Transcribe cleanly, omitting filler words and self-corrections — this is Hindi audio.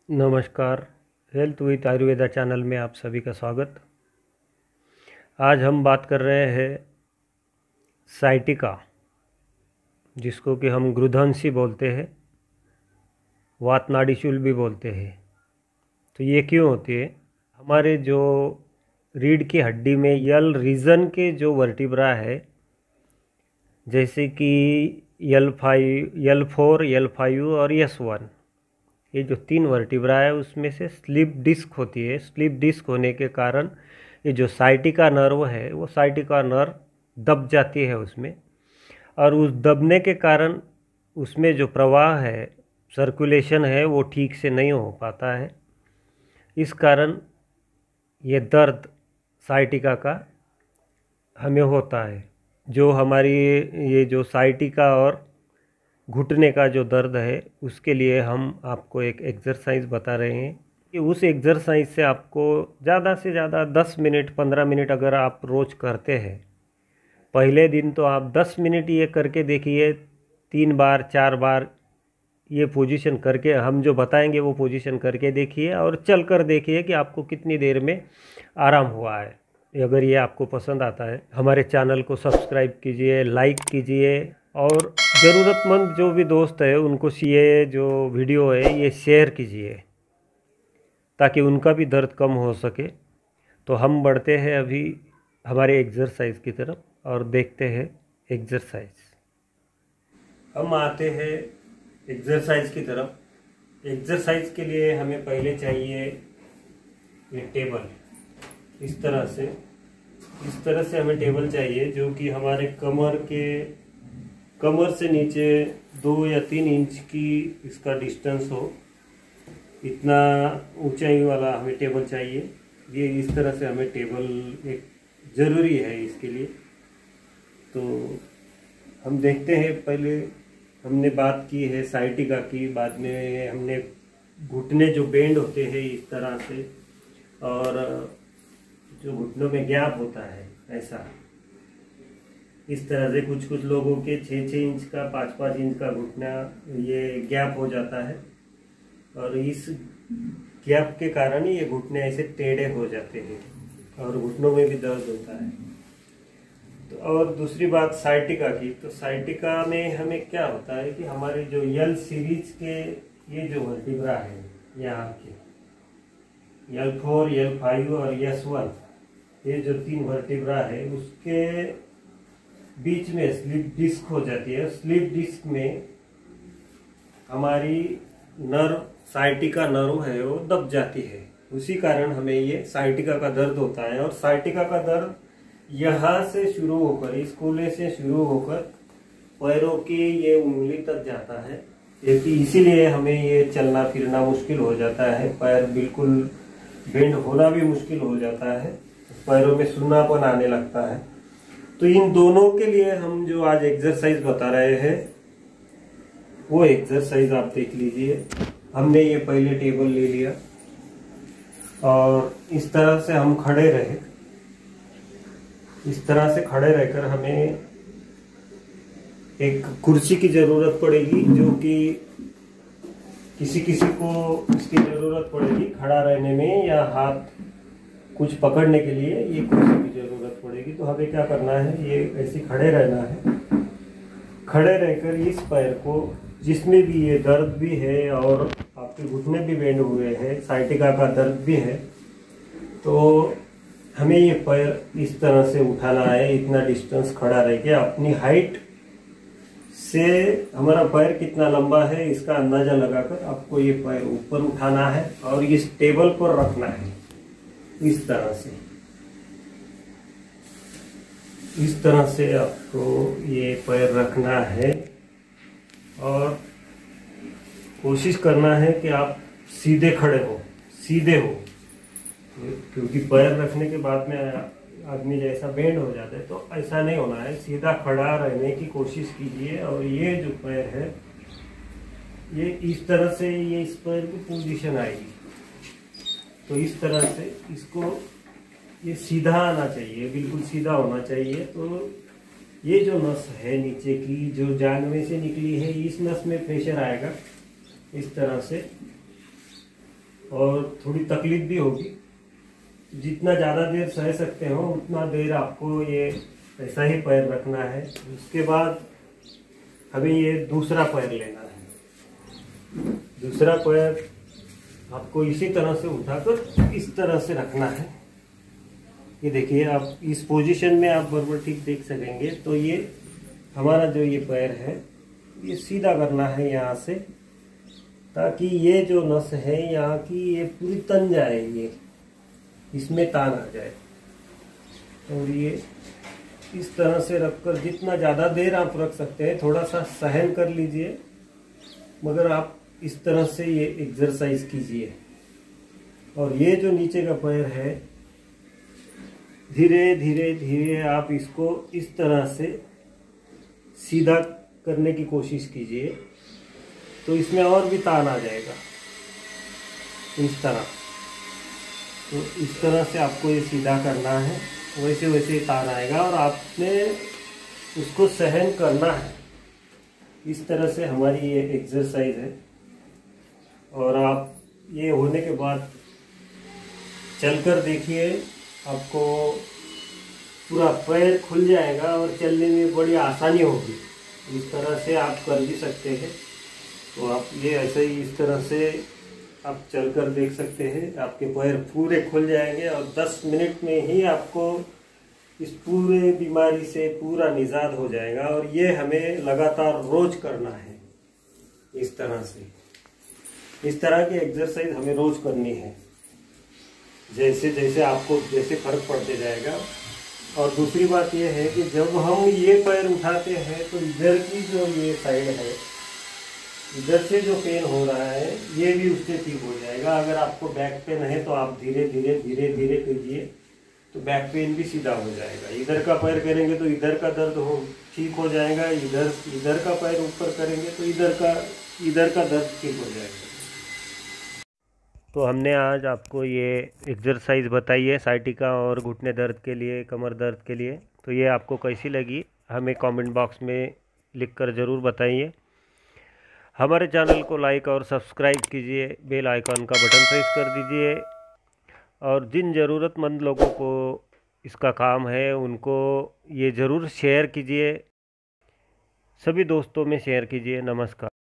नमस्कार। हेल्थ विद आयुर्वेदा चैनल में आप सभी का स्वागत। आज हम बात कर रहे हैं साइटिका, जिसको कि हम गृध्रंशी बोलते हैं, वात नाड़ीशूल भी बोलते हैं। तो ये क्यों होती है? हमारे जो रीढ़ की हड्डी में यल रीजन के जो वर्टिब्रा है, जैसे कि L5, L4, L5 और S1, ये जो 3 वर्टिब्रा है उसमें से स्लिप डिस्क होती है। स्लिप डिस्क होने के कारण ये जो साइटिका नर्व है वो साइटिका नर्व दब जाती है उसमें, और उस दबने के कारण उसमें जो प्रवाह है, सर्कुलेशन है, वो ठीक से नहीं हो पाता है। इस कारण ये दर्द साइटिका का हमें होता है। जो हमारी ये जो साइटिका और घुटने का जो दर्द है उसके लिए हम आपको एक एक्सरसाइज बता रहे हैं कि उस एक्सरसाइज से आपको ज़्यादा से ज़्यादा 10 मिनट 15 मिनट अगर आप रोज़ करते हैं, पहले दिन तो आप 10 मिनट ये करके देखिए, 3 बार 4 बार ये पोजीशन करके, हम जो बताएंगे वो पोजीशन करके देखिए और चल कर देखिए कि आपको कितनी देर में आराम हुआ है। अगर ये आपको पसंद आता है, हमारे चैनल को सब्सक्राइब कीजिए, लाइक कीजिए, और ज़रूरतमंद जो भी दोस्त है उनको ये जो वीडियो है ये शेयर कीजिए ताकि उनका भी दर्द कम हो सके। तो हम बढ़ते हैं अभी हमारे एक्सरसाइज की तरफ और देखते हैं एक्सरसाइज। हम आते हैं एक्सरसाइज की तरफ। एक्सरसाइज के लिए हमें पहले चाहिए ये टेबल। इस तरह से हमें टेबल चाहिए जो कि हमारे कमर से नीचे 2 या 3 इंच की इसका डिस्टेंस हो, इतना ऊंचाई वाला हमें टेबल चाहिए। ये इस तरह से हमें टेबल एक ज़रूरी है इसके लिए। तो हम देखते हैं, पहले हमने बात की है साइटिका की, बाद में हमने घुटने जो बेंड होते हैं इस तरह से, और जो घुटनों में गैप होता है ऐसा, इस तरह से कुछ लोगों के 6-6 इंच का 5-5 इंच का घुटना ये गैप हो जाता है, और इस गैप के कारण ये घुटने ऐसे टेढ़े हो जाते हैं और घुटनों में भी दर्द होता है। तो और दूसरी बात साइटिका की, तो साइटिका में हमें क्या होता है कि हमारे जो यल सीरीज के ये जो वर्टिब्रा है यहाँ के L4, L5 और S1, ये जो 3 वर्टिब्रा है उसके बीच में स्लिप डिस्क हो जाती है। स्लिप डिस्क में हमारी नर्व, साइटिका नर्व है, वो दब जाती है। उसी कारण हमें ये साइटिका का दर्द होता है। और साइटिका का दर्द यहाँ से शुरू होकर, इस कूल्हे से शुरू होकर पैरों की ये उंगली तक जाता है। इसीलिए हमें ये चलना फिरना मुश्किल हो जाता है, पैर बिल्कुल बेंड होना भी मुश्किल हो जाता है, पैरों में सुन्नापन आने लगता है। तो इन दोनों के लिए हम जो आज एक्सरसाइज बता रहे हैं वो एक्सरसाइज आप देख लीजिए। हमने ये पहले टेबल ले लिया और इस तरह से हम खड़े रहे। इस तरह से खड़े रहकर हमें एक कुर्सी की जरूरत पड़ेगी, जो कि किसी को इसकी जरूरत पड़ेगी खड़ा रहने में, या हाथ कुछ पकड़ने के लिए ये कुर्सी की जरूरत पड़ेगी। तो हमें क्या करना है, ये ऐसे खड़े रहना है। खड़े रहकर इस पैर को, जिसमें भी ये दर्द भी है और आपके घुटने भी बेंड हुए हैं, साइटिका का दर्द भी है, तो हमें ये पैर इस तरह से उठाना है। इतना डिस्टेंस खड़ा रह के अपनी हाइट से हमारा पैर कितना लंबा है इसका अंदाजा लगाकर आपको ये पैर ऊपर उठाना है और इस टेबल पर रखना है। इस तरह से आपको ये पैर रखना है और कोशिश करना है कि आप सीधे खड़े हो, सीधे हो, क्योंकि पैर रखने के बाद में आदमी जैसा बेंड हो जाता है, तो ऐसा नहीं होना है। सीधा खड़ा रहने की कोशिश कीजिए। और ये जो पैर है ये इस तरह से, ये इस पैर की पोजीशन आएगी, तो इस तरह से इसको ये सीधा आना चाहिए, बिल्कुल सीधा होना चाहिए। तो ये जो नस है नीचे की, जो जांघ में से निकली है, इस नस में प्रेशर आएगा इस तरह से, और थोड़ी तकलीफ भी होगी। जितना ज़्यादा देर सह सकते हो उतना देर आपको ये ऐसा ही पैर रखना है। उसके बाद हमें ये दूसरा पैर लेना है। दूसरा पैर आपको इसी तरह से उठाकर इस तरह से रखना है। ये देखिए, आप इस पोजीशन में आप बराबर ठीक देख सकेंगे। तो ये हमारा जो ये पैर है ये सीधा करना है यहाँ से, ताकि ये जो नस है यहाँ की ये पूरी तन जाए, ये इसमें तान आ जाए। और ये इस तरह से रखकर जितना ज़्यादा देर आप रख सकते हैं, थोड़ा सा सहन कर लीजिए, मगर आप इस तरह से ये एक्सरसाइज कीजिए। और ये जो नीचे का पैर है, धीरे धीरे धीरे आप इसको इस तरह से सीधा करने की कोशिश कीजिए, तो इसमें और भी तान आ जाएगा इस तरह। तो इस तरह से आपको ये सीधा करना है, वैसे वैसे तान आएगा और आपने उसको सहन करना है। इस तरह से हमारी ये एक्सरसाइज है। और आप ये होने के बाद चलकर देखिए, आपको पूरा पैर खुल जाएगा और चलने में बड़ी आसानी होगी। इस तरह से आप कर भी सकते हैं। तो आप ये ऐसे ही इस तरह से आप चलकर देख सकते हैं, आपके पैर पूरे खुल जाएंगे और 10 मिनट में ही आपको इस पूरे बीमारी से पूरा निजात हो जाएगा। और ये हमें लगातार रोज करना है। इस तरह से इस तरह की एक्सरसाइज हमें रोज करनी है, जैसे जैसे आपको जैसे फर्क पड़ते जाएगा। और दूसरी बात यह है कि जब हम ये पैर उठाते हैं तो इधर की जो ये साइड है, इधर से जो पेन हो रहा है ये भी उससे ठीक हो जाएगा। अगर आपको बैक पेन है तो आप धीरे धीरे धीरे धीरे कीजिए, तो बैक पेन भी सीधा हो जाएगा। इधर का पैर करेंगे तो इधर का दर्द ठीक हो जाएगा। इधर का पैर ऊपर करेंगे तो इधर का दर्द ठीक हो जाएगा। तो हमने आज आपको ये एक्सरसाइज बताई है साइटिका और घुटने दर्द के लिए, कमर दर्द के लिए। तो ये आपको कैसी लगी हमें कमेंट बॉक्स में लिखकर ज़रूर बताइए। हमारे चैनल को लाइक और सब्सक्राइब कीजिए, बेल आइकॉन का बटन प्रेस कर दीजिए। और जिन ज़रूरतमंद लोगों को इसका काम है उनको ये ज़रूर शेयर कीजिए, सभी दोस्तों में शेयर कीजिए। नमस्कार।